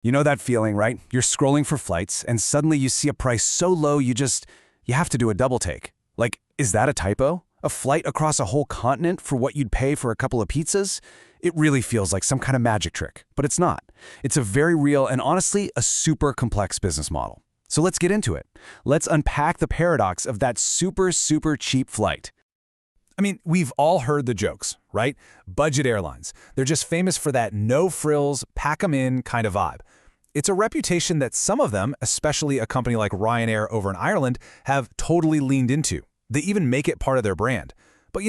You know that feeling, right? You're scrolling for flights, and suddenly you see a price so low you have to do a double take. Like, is that a typo? A flight across a whole continent for what you'd pay for a couple of pizzas? It really feels like some kind of magic trick, but it's not. It's a very real and honestly, a super complex business model. So let's get into it. Let's unpack the paradox of that super cheap flight. I mean, we've all heard the jokes, right? Budget airlines. They're just famous for that no frills, pack 'em in kind of vibe. It's a reputation that some of them, especially a company like Ryanair over in Ireland, have totally leaned into. They even make it part of their brand. But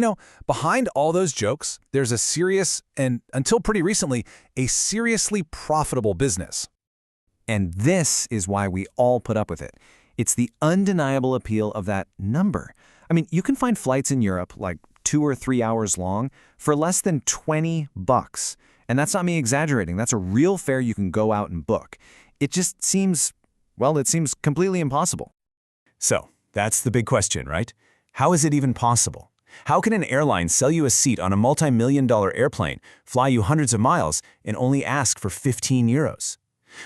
behind all those jokes, there's a serious, and until pretty recently, a seriously profitable business. And this is why we all put up with it. It's the undeniable appeal of that number. I mean, you can find flights in Europe, like 2 or 3 hours long, for less than $20. And that's not me exaggerating. That's a real fare you can go out and book. It just seems, well, it seems completely impossible. So, that's the big question, right? How is it even possible? How can an airline sell you a seat on a multi-million-dollar airplane, fly you hundreds of miles, and only ask for 15 euros?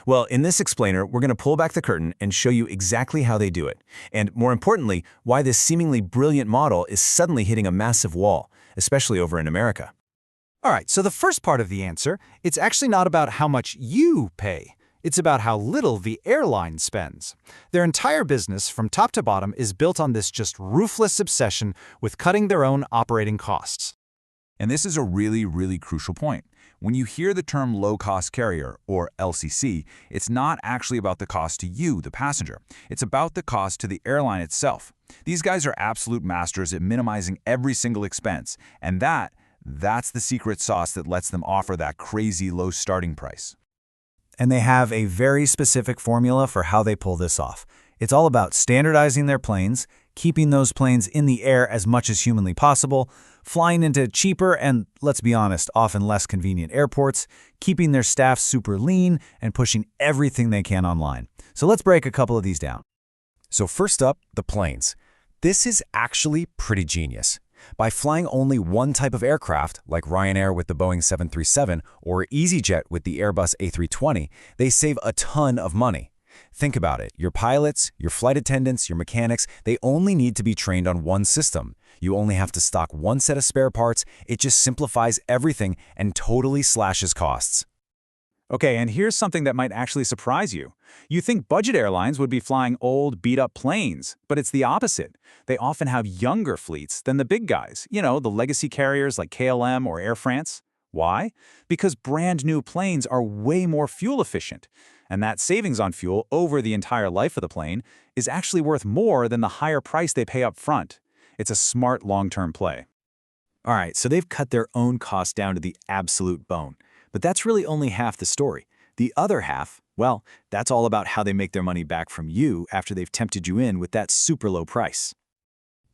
Well, in this explainer, we're going to pull back the curtain and show you exactly how they do it. And more importantly, why this seemingly brilliant model is suddenly hitting a massive wall, especially over in America. All right, so the first part of the answer, it's actually not about how much you pay. It's about how little the airline spends. Their entire business, from top to bottom, is built on this just ruthless obsession with cutting their own operating costs. And this is a really crucial point. When you hear the term low-cost carrier, or LCC, it's not actually about the cost to you, the passenger. It's about the cost to the airline itself. These guys are absolute masters at minimizing every single expense, and that's the secret sauce that lets them offer that crazy low starting price. And they have a very specific formula for how they pull this off. It's all about standardizing their planes, keeping those planes in the air as much as humanly possible, flying into cheaper and, let's be honest, often less convenient airports, keeping their staff super lean, and pushing everything they can online. So let's break a couple of these down. So first up, the planes. This is actually pretty genius. By flying only one type of aircraft, like Ryanair with the Boeing 737 or EasyJet with the Airbus A320, they save a ton of money. Think about it. Your pilots, your flight attendants, your mechanics, they only need to be trained on one system. You only have to stock one set of spare parts. It just simplifies everything and totally slashes costs. Okay, and here's something that might actually surprise you. You think budget airlines would be flying old, beat-up planes, but it's the opposite. They often have younger fleets than the big guys, the legacy carriers like KLM or Air France. Why? Because brand new planes are way more fuel efficient. And that savings on fuel over the entire life of the plane is actually worth more than the higher price they pay up front. It's a smart long-term play. All right, so they've cut their own costs down to the absolute bone. But that's really only half the story. The other half, well, that's all about how they make their money back from you after they've tempted you in with that super low price.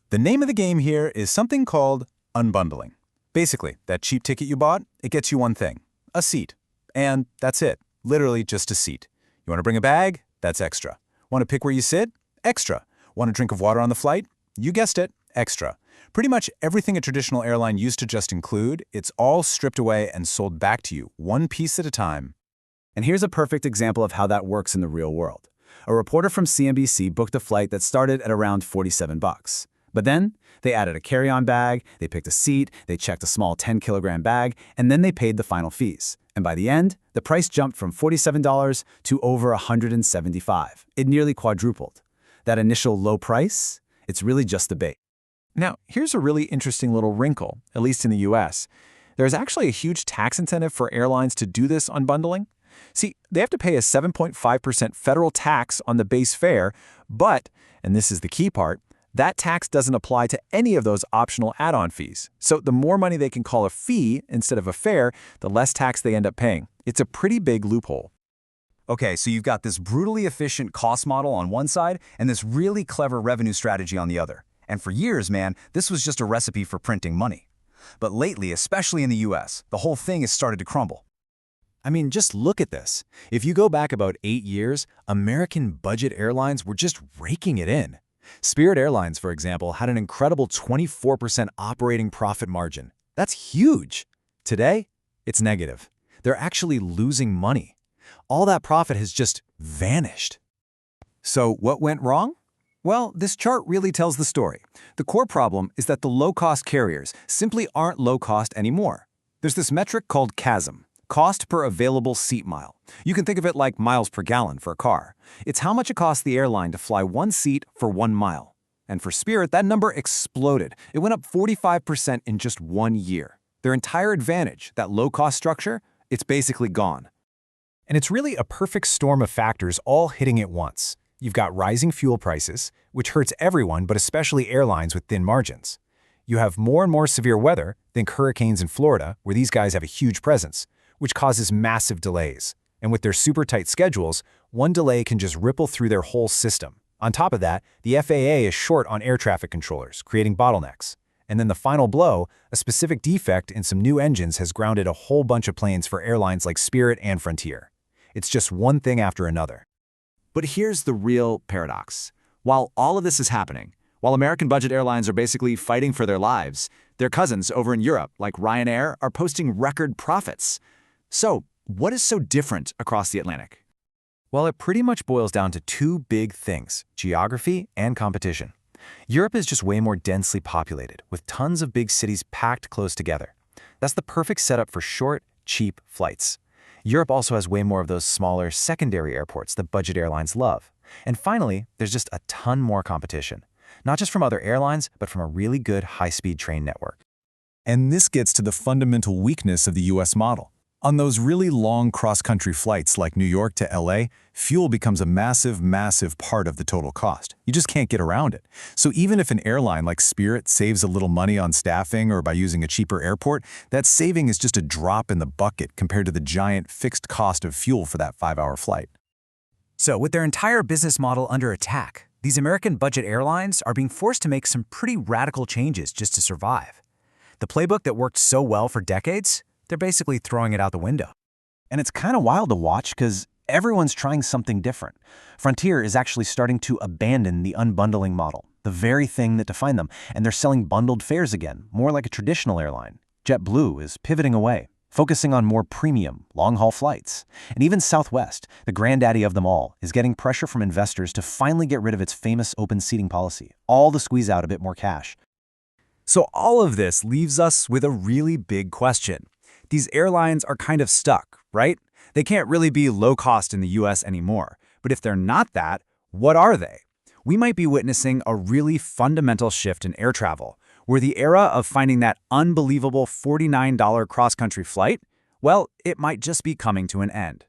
The name of the game here is something called unbundling. Basically, that cheap ticket you bought, it gets you one thing, a seat. And that's it, literally just a seat. You want to bring a bag? That's extra. Want to pick where you sit? Extra. Want a drink of water on the flight? You guessed it, extra. Pretty much everything a traditional airline used to just include, it's all stripped away and sold back to you, one piece at a time. And here's a perfect example of how that works in the real world. A reporter from CNBC booked a flight that started at around $47. But then they added a carry-on bag, they picked a seat, they checked a small 10-kilogram bag, and then they paid the final fees. And by the end, the price jumped from $47 to over $175. It nearly quadrupled. That initial low price, it's really just the bait. Now, here's a really interesting little wrinkle, at least in the US. There's actually a huge tax incentive for airlines to do this unbundling. See, they have to pay a 7.5% federal tax on the base fare, but, and this is the key part, that tax doesn't apply to any of those optional add-on fees. So the more money they can call a fee instead of a fare, the less tax they end up paying. It's a pretty big loophole. Okay, so you've got this brutally efficient cost model on one side and this really clever revenue strategy on the other. And for years, man, this was just a recipe for printing money. But lately, especially in the US, the whole thing has started to crumble. I mean, just look at this. If you go back about 8 years, American budget airlines were just raking it in. Spirit Airlines, for example, had an incredible 24% operating profit margin. That's huge. Today, it's negative. They're actually losing money. all that profit has just vanished. So what went wrong? Well, this chart really tells the story. The core problem is that the low-cost carriers simply aren't low-cost anymore. There's this metric called CASM, cost per available seat mile. You can think of it like miles per gallon for a car. It's how much it costs the airline to fly one seat for 1 mile. And for Spirit, that number exploded. It went up 45% in just 1 year. Their entire advantage, that low-cost structure, it's basically gone. And it's really a perfect storm of factors all hitting at once. You've got rising fuel prices, which hurts everyone but especially airlines with thin margins. You have more and more severe weather, think hurricanes in Florida, where these guys have a huge presence, which causes massive delays. And with their super tight schedules, one delay can just ripple through their whole system. On top of that, the FAA is short on air traffic controllers, creating bottlenecks. And then the final blow, a specific defect in some new engines has grounded a whole bunch of planes for airlines like Spirit and Frontier. It's just one thing after another. But here's the real paradox. While all of this is happening, while American budget airlines are basically fighting for their lives, their cousins over in Europe, like Ryanair, are posting record profits. So, what is so different across the Atlantic? Well, it pretty much boils down to two big things: geography and competition. Europe is just way more densely populated, with tons of big cities packed close together. That's the perfect setup for short, cheap flights. Europe also has way more of those smaller secondary airports that budget airlines love. And finally, there's just a ton more competition, not just from other airlines, but from a really good high-speed train network. And this gets to the fundamental weakness of the US model. On those really long cross-country flights like New York to LA, fuel becomes a massive, massive part of the total cost. You just can't get around it. So even if an airline like Spirit saves a little money on staffing or by using a cheaper airport, that saving is just a drop in the bucket compared to the giant fixed cost of fuel for that 5-hour flight. So with their entire business model under attack, these American budget airlines are being forced to make some pretty radical changes just to survive. The playbook that worked so well for decades, they're basically throwing it out the window. And it's kind of wild to watch because everyone's trying something different. Frontier is actually starting to abandon the unbundling model, the very thing that defined them, and they're selling bundled fares again, more like a traditional airline. JetBlue is pivoting away, focusing on more premium, long-haul flights. And even Southwest, the granddaddy of them all, is getting pressure from investors to finally get rid of its famous open seating policy, all to squeeze out a bit more cash. So all of this leaves us with a really big question. These airlines are kind of stuck, right? They can't really be low cost in the US anymore. But if they're not that, what are they? We might be witnessing a really fundamental shift in air travel, where the era of finding that unbelievable $49 cross-country flight, well, it might just be coming to an end.